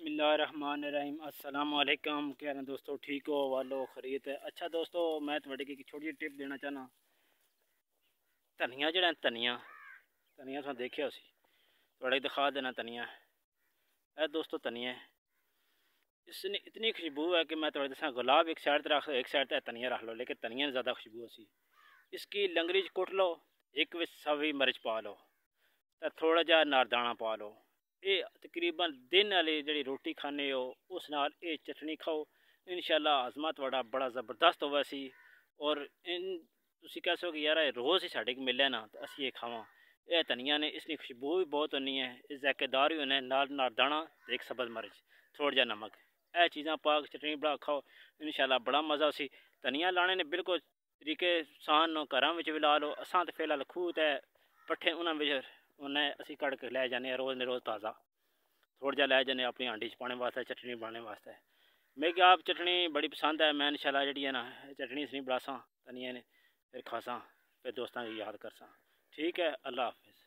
बिस्मिल्लाहिर्रहमानिर्रहीम अस्सलाम वालेकुम। क्या हाल है दोस्तों, ठीक हो? वालो खरीत है। अच्छा दोस्तों, मैं थोड़ी की छोटी टिप देना चाहना। धनिया जड़ा धनिया धनिया तुम देखिया उसी थोड़ा दिखा देना। धनिया है दोस्तों, धनिया है, इसने इतनी खुशबू है कि मैं थोड़ा दसा। गुलाब एक साइड रख, एक साइड धनिया रख लो, लेकिन धनिया ने ज़्यादा खुशबू उसी। इसकी लंगरी कुट लो, एक विच सवी मिर्च पा लो, तो थोड़ा जहा नारदाना पा लो। ये तकरीबन दिन वाली जी रोटी खाने हो उस नाल ये चटनी खाओ, इंशाल्लाह हाजमा थोड़ा बड़ा ज़बरदस्त होगा सी। और इन तुसी कह सको कि यार रोज़ ही साढ़े मिले ना तो असी ये खावा। यह धनिया ने इसकी खुशबू भी बहुत होनी है, इस जायकेदार भी होने नाल नारदाना, एक सब्ज़ मिर्च, थोड़ा जहा नमक, यह चीज़ां पा के चटनी बना खाओ, इंशाल्लाह बड़ा मज़ा उसी। धनिया लाने ने बिल्कुल तरीके सान घर में भी ला लो। असा तो फिलहाल खूह ते पट्ठे उन्होंने उन्हें असी कड़ के लै जाने रोज़ ने रोज़ ताज़ा, थोड़ा जहा लै जाने अपनी हांडी च पाने वास्ते, चटनी बनाने वास्ते। मिगी आप चटनी बड़ी पसंद है। मैं इंशाल्लाह जी है ना चटनी इसनी बनासा धनिया ने, फिर खासा, फिर दोस्तों की याद करसा। ठीक है, अल्लाह हाफिज़।